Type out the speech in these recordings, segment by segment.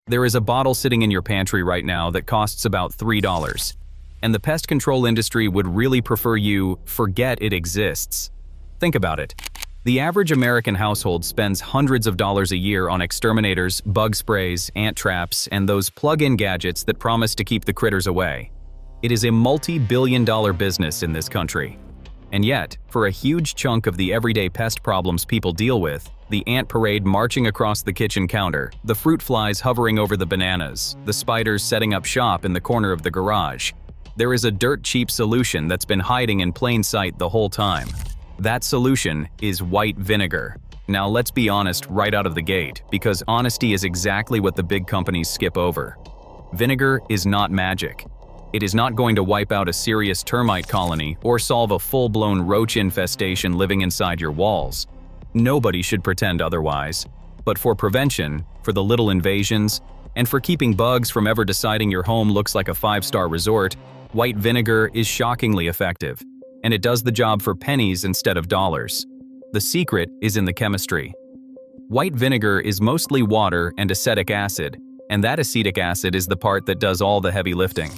There is a bottle sitting in your pantry right now that costs about $3, and the pest control industry would really prefer you forget it exists. Think about it. The average American household spends hundreds of dollars a year on exterminators, bug sprays, ant traps, and those plug-in gadgets that promise to keep the critters away. It is a multi-billion-dollar business in this country. And yet, for a huge chunk of the everyday pest problems people deal with, the ant parade marching across the kitchen counter, the fruit flies hovering over the bananas, the spiders setting up shop in the corner of the garage, there is a dirt-cheap solution that's been hiding in plain sight the whole time. That solution is white vinegar. Now let's be honest right out of the gate, because honesty is exactly what the big companies skip over. Vinegar is not magic. It is not going to wipe out a serious termite colony or solve a full-blown roach infestation living inside your walls. Nobody should pretend otherwise. But for prevention, for the little invasions, and for keeping bugs from ever deciding your home looks like a five-star resort, white vinegar is shockingly effective. And it does the job for pennies instead of dollars. The secret is in the chemistry. White vinegar is mostly water and acetic acid, and that acetic acid is the part that does all the heavy lifting.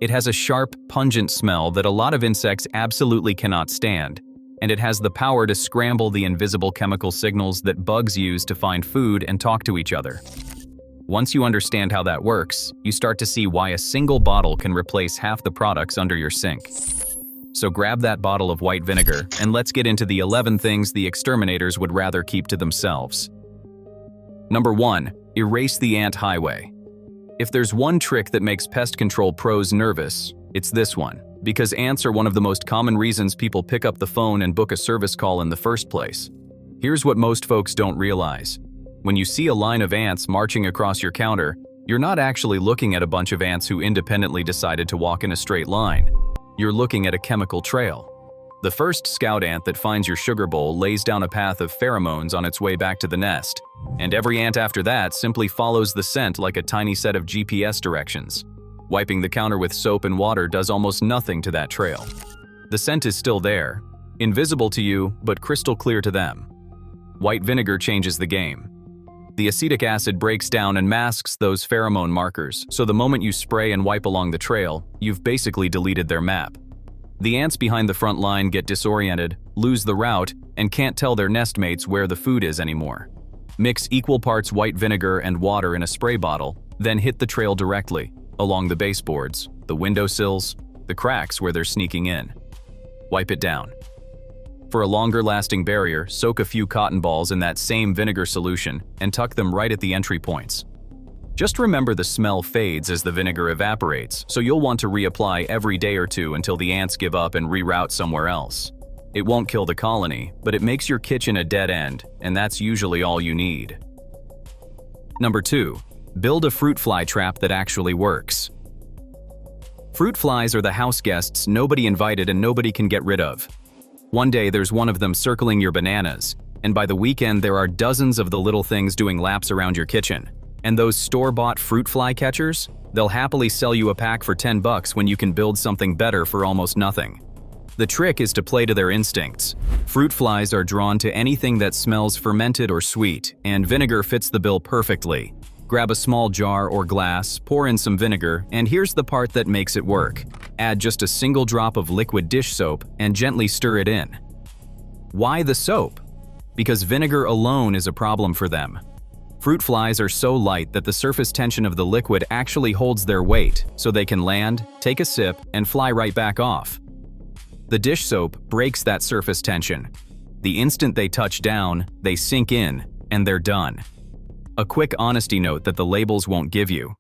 It has a sharp, pungent smell that a lot of insects absolutely cannot stand, and it has the power to scramble the invisible chemical signals that bugs use to find food and talk to each other. Once you understand how that works, you start to see why a single bottle can replace half the products under your sink. So grab that bottle of white vinegar, and let's get into the 11 things the exterminators would rather keep to themselves. Number 1. Erase the ant highway. If there's one trick that makes pest control pros nervous, it's this one, because ants are one of the most common reasons people pick up the phone and book a service call in the first place. Here's what most folks don't realize. When you see a line of ants marching across your counter, you're not actually looking at a bunch of ants who independently decided to walk in a straight line. You're looking at a chemical trail. The first scout ant that finds your sugar bowl lays down a path of pheromones on its way back to the nest, and every ant after that simply follows the scent like a tiny set of GPS directions. Wiping the counter with soap and water does almost nothing to that trail. The scent is still there, invisible to you, but crystal clear to them. White vinegar changes the game. The acetic acid breaks down and masks those pheromone markers, so the moment you spray and wipe along the trail, you've basically deleted their map. The ants behind the front line get disoriented, lose the route, and can't tell their nestmates where the food is anymore. Mix equal parts white vinegar and water in a spray bottle, then hit the trail directly, along the baseboards, the windowsills, the cracks where they're sneaking in. Wipe it down. For a longer-lasting barrier, soak a few cotton balls in that same vinegar solution and tuck them right at the entry points. Just remember the smell fades as the vinegar evaporates, so you'll want to reapply every day or two until the ants give up and reroute somewhere else. It won't kill the colony, but it makes your kitchen a dead end, and that's usually all you need. Number 2. Build a fruit fly trap that actually works. Fruit flies are the house guests nobody invited and nobody can get rid of. One day there's one of them circling your bananas, and by the weekend there are dozens of the little things doing laps around your kitchen. And those store-bought fruit fly catchers? They'll happily sell you a pack for $10 when you can build something better for almost nothing. The trick is to play to their instincts. Fruit flies are drawn to anything that smells fermented or sweet, and vinegar fits the bill perfectly. Grab a small jar or glass, pour in some vinegar, and here's the part that makes it work. Add just a single drop of liquid dish soap and gently stir it in. Why the soap? Because vinegar alone is a problem for them. Fruit flies are so light that the surface tension of the liquid actually holds their weight, so they can land, take a sip, and fly right back off. The dish soap breaks that surface tension. The instant they touch down, they sink in, and they're done. A quick honesty note that the labels won't give you.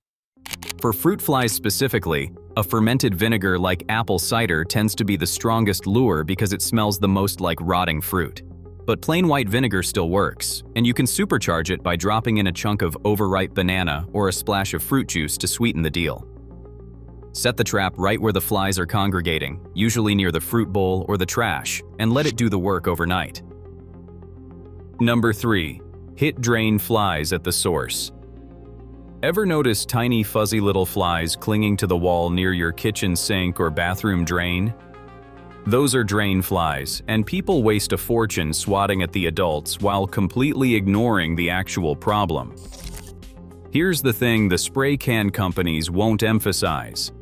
For fruit flies specifically, a fermented vinegar like apple cider tends to be the strongest lure because it smells the most like rotting fruit. But plain white vinegar still works, and you can supercharge it by dropping in a chunk of overripe banana or a splash of fruit juice to sweeten the deal. Set the trap right where the flies are congregating, usually near the fruit bowl or the trash, and let it do the work overnight. Number 3. Hit drain flies at the source. Ever notice tiny fuzzy little flies clinging to the wall near your kitchen sink or bathroom drain? Those are drain flies, and people waste a fortune swatting at the adults while completely ignoring the actual problem. Here's the thing the spray can companies won't emphasize.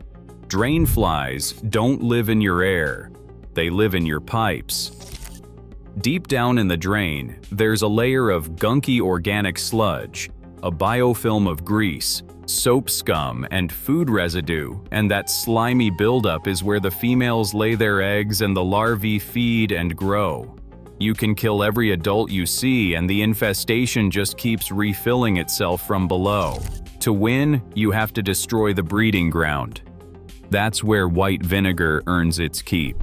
Drain flies don't live in your air, they live in your pipes. Deep down in the drain, there's a layer of gunky organic sludge, a biofilm of grease, soap scum, and food residue, and that slimy buildup is where the females lay their eggs and the larvae feed and grow. You can kill every adult you see, and the infestation just keeps refilling itself from below. To win, you have to destroy the breeding ground. That's where white vinegar earns its keep.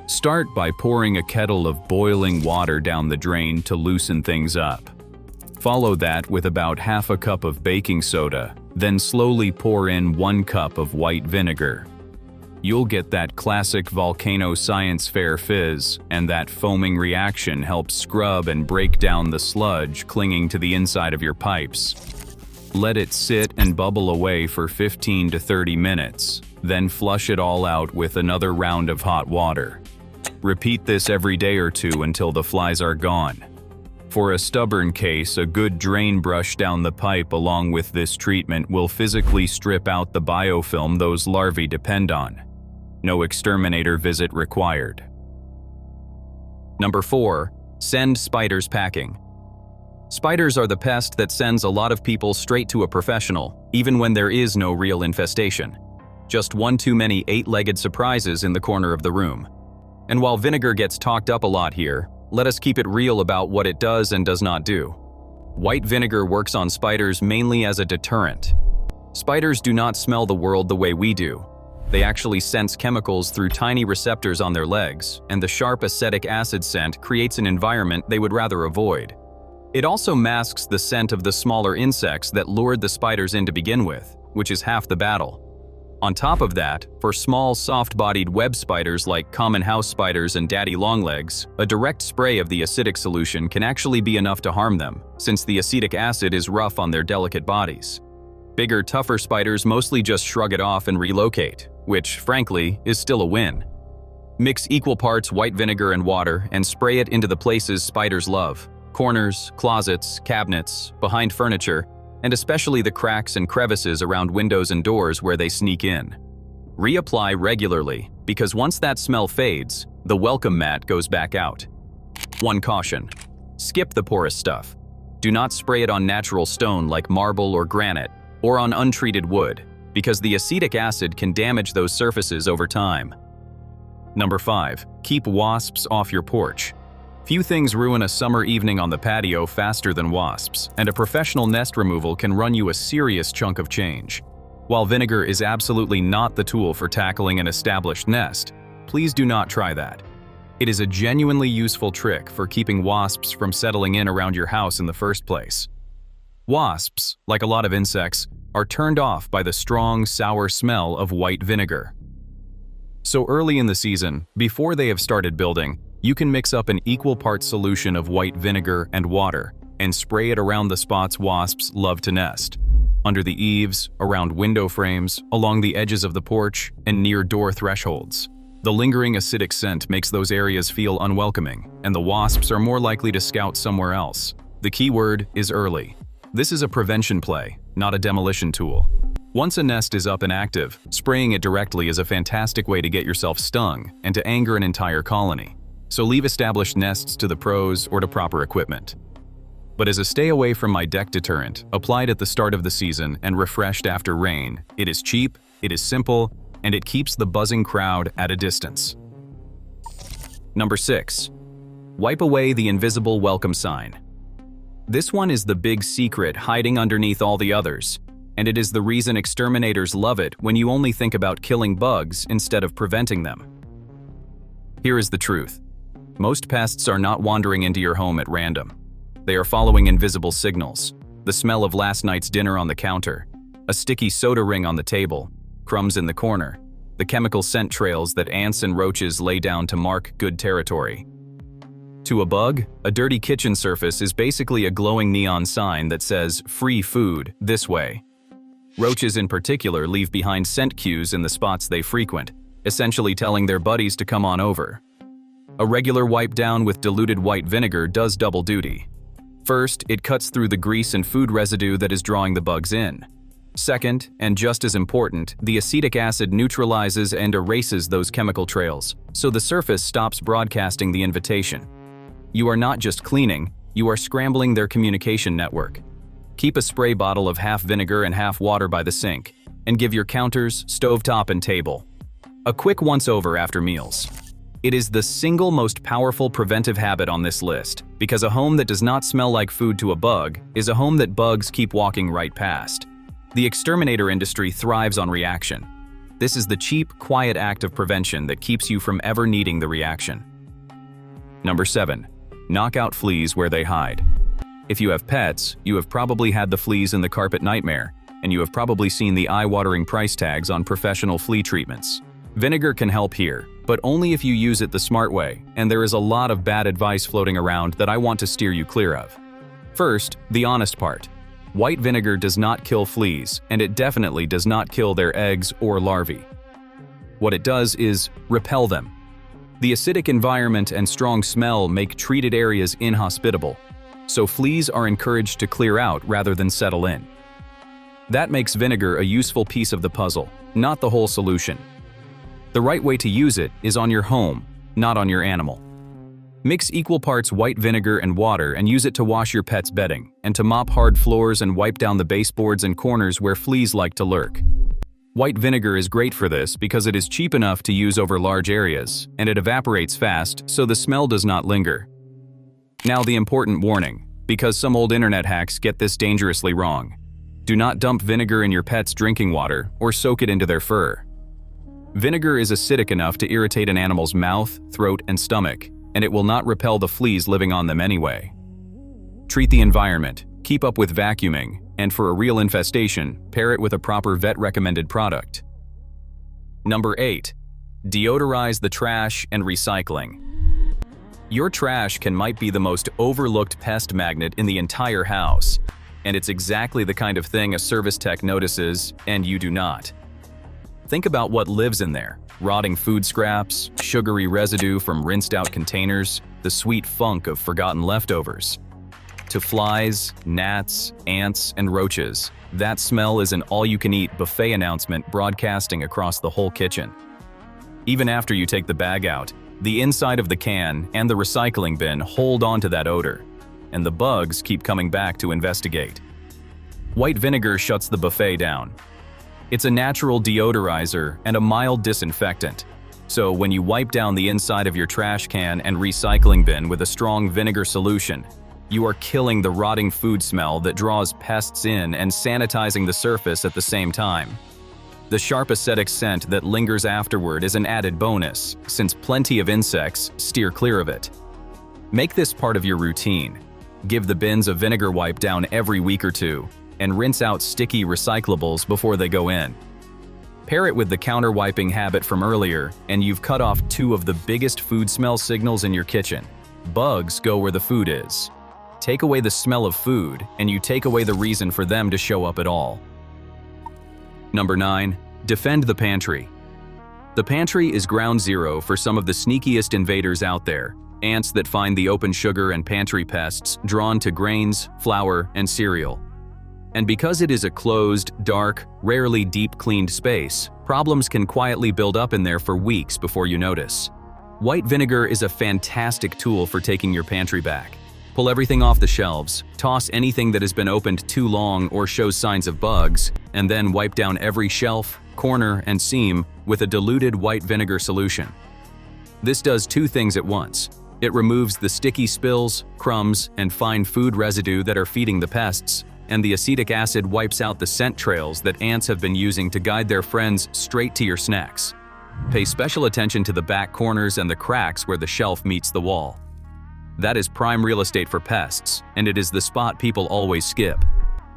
Start by pouring a kettle of boiling water down the drain to loosen things up. Follow that with about half a cup of baking soda, then slowly pour in 1 cup of white vinegar. You'll get that classic volcano science fair fizz, and that foaming reaction helps scrub and break down the sludge clinging to the inside of your pipes. Let it sit and bubble away for 15 to 30 minutes, then flush it all out with another round of hot water. Repeat this every day or two until the flies are gone. For a stubborn case, a good drain brush down the pipe along with this treatment will physically strip out the biofilm those larvae depend on. No exterminator visit required. Number 4. Send spiders packing. Spiders are the pest that sends a lot of people straight to a professional, even when there is no real infestation. Just one too many 8-legged surprises in the corner of the room. And while vinegar gets talked up a lot here, let us keep it real about what it does and does not do. White vinegar works on spiders mainly as a deterrent. Spiders do not smell the world the way we do. They actually sense chemicals through tiny receptors on their legs, and the sharp acetic acid scent creates an environment they would rather avoid. It also masks the scent of the smaller insects that lured the spiders in to begin with, which is half the battle. On top of that, for small, soft-bodied web spiders like common house spiders and daddy longlegs, a direct spray of the acidic solution can actually be enough to harm them, since the acetic acid is rough on their delicate bodies. Bigger, tougher spiders mostly just shrug it off and relocate, which, frankly, is still a win. Mix equal parts white vinegar and water and spray it into the places spiders love: corners, closets, cabinets, behind furniture, and especially the cracks and crevices around windows and doors where they sneak in. Reapply regularly, because once that smell fades, the welcome mat goes back out. One caution: skip the porous stuff. Do not spray it on natural stone like marble or granite, or on untreated wood, because the acetic acid can damage those surfaces over time. Number 5. Keep wasps off your porch. Few things ruin a summer evening on the patio faster than wasps, and a professional nest removal can run you a serious chunk of change. While vinegar is absolutely not the tool for tackling an established nest, please do not try that. It is a genuinely useful trick for keeping wasps from settling in around your house in the first place. Wasps, like a lot of insects, are turned off by the strong, sour smell of white vinegar. So early in the season, before they have started building, you can mix up an equal parts solution of white vinegar and water and spray it around the spots wasps love to nest: under the eaves, around window frames, along the edges of the porch, and near door thresholds. The lingering acidic scent makes those areas feel unwelcoming, and the wasps are more likely to scout somewhere else. The key word is early. This is a prevention play, not a demolition tool. Once a nest is up and active, spraying it directly is a fantastic way to get yourself stung and to anger an entire colony. So leave established nests to the pros or to proper equipment. But as a stay away from my deck deterrent, applied at the start of the season and refreshed after rain, it is cheap, it is simple, and it keeps the buzzing crowd at a distance. Number 6. Wipe away the invisible welcome sign. This one is the big secret hiding underneath all the others, and it is the reason exterminators love it when you only think about killing bugs instead of preventing them. Here is the truth. Most pests are not wandering into your home at random. They are following invisible signals: the smell of last night's dinner on the counter, a sticky soda ring on the table, crumbs in the corner, the chemical scent trails that ants and roaches lay down to mark good territory. To a bug, a dirty kitchen surface is basically a glowing neon sign that says, "Free food, this way." Roaches in particular leave behind scent cues in the spots they frequent, essentially telling their buddies to come on over. A regular wipe down with diluted white vinegar does double duty. First, it cuts through the grease and food residue that is drawing the bugs in. Second, and just as important, the acetic acid neutralizes and erases those chemical trails, so the surface stops broadcasting the invitation. You are not just cleaning, you are scrambling their communication network. Keep a spray bottle of half vinegar and half water by the sink, and give your counters, stovetop, and table a quick once-over after meals. It is the single most powerful preventive habit on this list, because a home that does not smell like food to a bug is a home that bugs keep walking right past. The exterminator industry thrives on reaction. This is the cheap, quiet act of prevention that keeps you from ever needing the reaction. Number 7. Knock out fleas where they hide. If you have pets, you have probably had the fleas in the carpet nightmare, and you have probably seen the eye-watering price tags on professional flea treatments. Vinegar can help here, but only if you use it the smart way, and there is a lot of bad advice floating around that I want to steer you clear of. First, the honest part. White vinegar does not kill fleas, and it definitely does not kill their eggs or larvae. What it does is repel them. The acidic environment and strong smell make treated areas inhospitable, so fleas are encouraged to clear out rather than settle in. That makes vinegar a useful piece of the puzzle, not the whole solution. The right way to use it is on your home, not on your animal. Mix equal parts white vinegar and water and use it to wash your pet's bedding, and to mop hard floors and wipe down the baseboards and corners where fleas like to lurk. White vinegar is great for this because it is cheap enough to use over large areas, and it evaporates fast so the smell does not linger. Now the important warning, because some old internet hacks get this dangerously wrong. Do not dump vinegar in your pet's drinking water or soak it into their fur. Vinegar is acidic enough to irritate an animal's mouth, throat, and stomach, and it will not repel the fleas living on them anyway. Treat the environment, keep up with vacuuming, and for a real infestation, pair it with a proper vet-recommended product. Number 8. Deodorize the trash and recycling. Your trash might be the most overlooked pest magnet in the entire house, and it's exactly the kind of thing a service tech notices and you do not. Think about what lives in there. Rotting food scraps, sugary residue from rinsed-out containers, the sweet funk of forgotten leftovers. To flies, gnats, ants, and roaches, that smell is an all-you-can-eat buffet announcement broadcasting across the whole kitchen. Even after you take the bag out, the inside of the can and the recycling bin hold on to that odor, and the bugs keep coming back to investigate. White vinegar shuts the buffet down. It's a natural deodorizer and a mild disinfectant. So when you wipe down the inside of your trash can and recycling bin with a strong vinegar solution, you are killing the rotting food smell that draws pests in and sanitizing the surface at the same time. The sharp acidic scent that lingers afterward is an added bonus, since plenty of insects steer clear of it. Make this part of your routine. Give the bins a vinegar wipe down every week or two, and rinse out sticky recyclables before they go in. Pair it with the counter wiping habit from earlier, and you've cut off two of the biggest food smell signals in your kitchen. Bugs go where the food is. Take away the smell of food, and you take away the reason for them to show up at all. Number 9. Defend the pantry. The pantry is ground zero for some of the sneakiest invaders out there, ants that find the open sugar and pantry pests drawn to grains, flour, and cereal. And because it is a closed, dark, rarely deep-cleaned space, problems can quietly build up in there for weeks before you notice. White vinegar is a fantastic tool for taking your pantry back. Pull everything off the shelves, toss anything that has been opened too long or shows signs of bugs, and then wipe down every shelf, corner, and seam with a diluted white vinegar solution. This does two things at once. It removes the sticky spills, crumbs, and fine food residue that are feeding the pests, and the acetic acid wipes out the scent trails that ants have been using to guide their friends straight to your snacks. Pay special attention to the back corners and the cracks where the shelf meets the wall. That is prime real estate for pests, and it is the spot people always skip.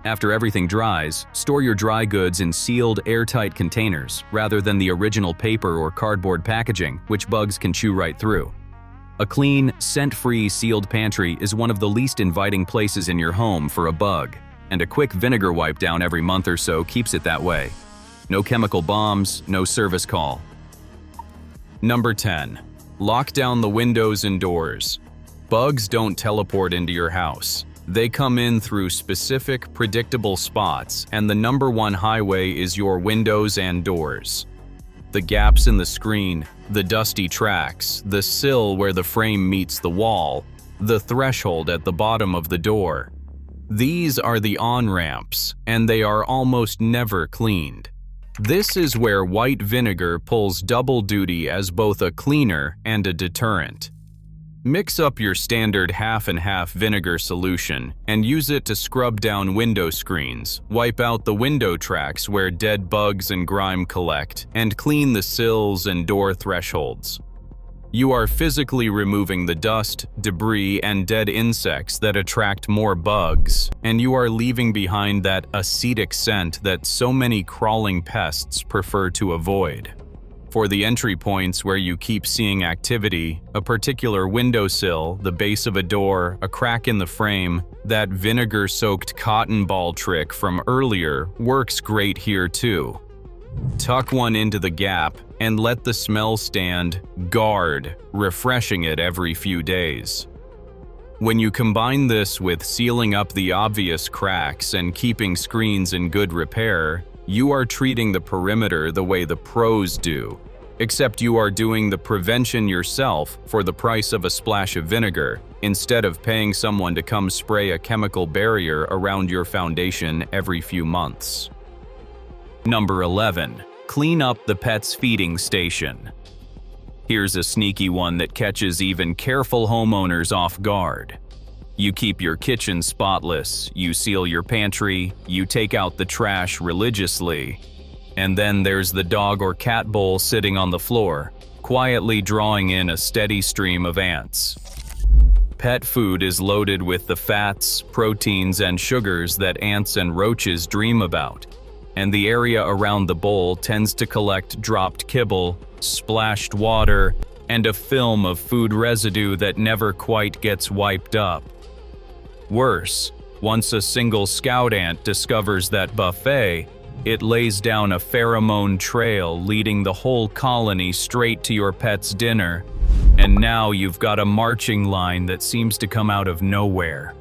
After everything dries, store your dry goods in sealed, airtight containers rather than the original paper or cardboard packaging, which bugs can chew right through. A clean, scent-free sealed pantry is one of the least inviting places in your home for a bug, and a quick vinegar wipe down every month or so keeps it that way. No chemical bombs, no service call. Number 10. Lock down the windows and doors. Bugs don't teleport into your house. They come in through specific, predictable spots, and the number one highway is your windows and doors. The gaps in the screen, the dusty tracks, the sill where the frame meets the wall, the threshold at the bottom of the door. These are the on-ramps, and they are almost never cleaned. This is where white vinegar pulls double duty as both a cleaner and a deterrent. Mix up your standard half-and-half vinegar solution and use it to scrub down window screens, wipe out the window tracks where dead bugs and grime collect, and clean the sills and door thresholds. You are physically removing the dust, debris, and dead insects that attract more bugs, and you are leaving behind that acetic scent that so many crawling pests prefer to avoid. For the entry points where you keep seeing activity, a particular windowsill, the base of a door, a crack in the frame, that vinegar-soaked cotton ball trick from earlier works great here too. Tuck one into the gap and let the smell stand guard, refreshing it every few days. When you combine this with sealing up the obvious cracks and keeping screens in good repair, you are treating the perimeter the way the pros do, except you are doing the prevention yourself for the price of a splash of vinegar, instead of paying someone to come spray a chemical barrier around your foundation every few months. Number 11. Clean up the pet's feeding station. Here's a sneaky one that catches even careful homeowners off guard. You keep your kitchen spotless, you seal your pantry, you take out the trash religiously. And then there's the dog or cat bowl sitting on the floor, quietly drawing in a steady stream of ants. Pet food is loaded with the fats, proteins, and sugars that ants and roaches dream about, and the area around the bowl tends to collect dropped kibble, splashed water, and a film of food residue that never quite gets wiped up. Worse, once a single scout ant discovers that buffet, it lays down a pheromone trail leading the whole colony straight to your pet's dinner, and now you've got a marching line that seems to come out of nowhere.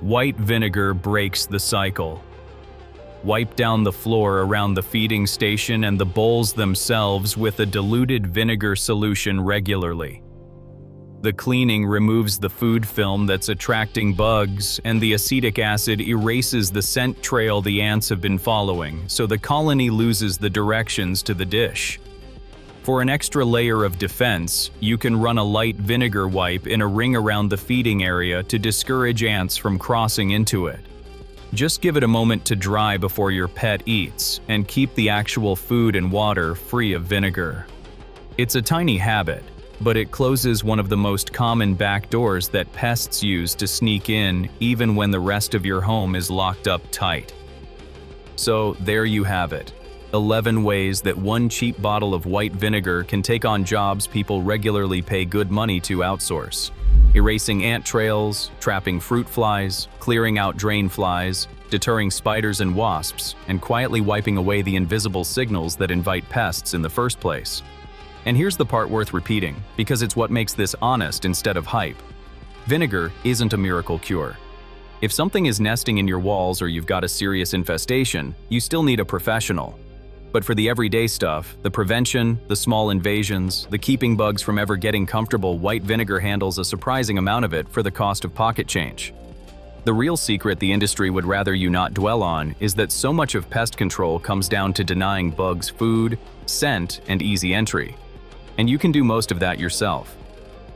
White vinegar breaks the cycle. Wipe down the floor around the feeding station and the bowls themselves with a diluted vinegar solution regularly. The cleaning removes the food film that's attracting bugs, and the acetic acid erases the scent trail the ants have been following, so the colony loses the directions to the dish. For an extra layer of defense, you can run a light vinegar wipe in a ring around the feeding area to discourage ants from crossing into it. Just give it a moment to dry before your pet eats, and keep the actual food and water free of vinegar. It's a tiny habit, but it closes one of the most common back doors that pests use to sneak in even when the rest of your home is locked up tight. So there you have it, 11 ways that one cheap bottle of white vinegar can take on jobs people regularly pay good money to outsource. Erasing ant trails, trapping fruit flies, clearing out drain flies, deterring spiders and wasps, and quietly wiping away the invisible signals that invite pests in the first place. And here's the part worth repeating, because it's what makes this honest instead of hype. Vinegar isn't a miracle cure. If something is nesting in your walls or you've got a serious infestation, you still need a professional. But for the everyday stuff, the prevention, the small invasions, the keeping bugs from ever getting comfortable, white vinegar handles a surprising amount of it for the cost of pocket change. The real secret the industry would rather you not dwell on is that so much of pest control comes down to denying bugs food, scent, and easy entry. And you can do most of that yourself.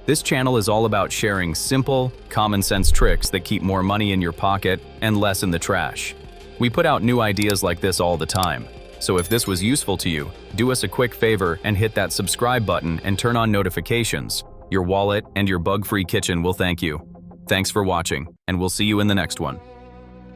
This channel is all about sharing simple, common-sense tricks that keep more money in your pocket and less in the trash. We put out new ideas like this all the time. So if this was useful to you, do us a quick favor and hit that subscribe button and turn on notifications. Your wallet and your bug-free kitchen will thank you. Thanks for watching, and we'll see you in the next one.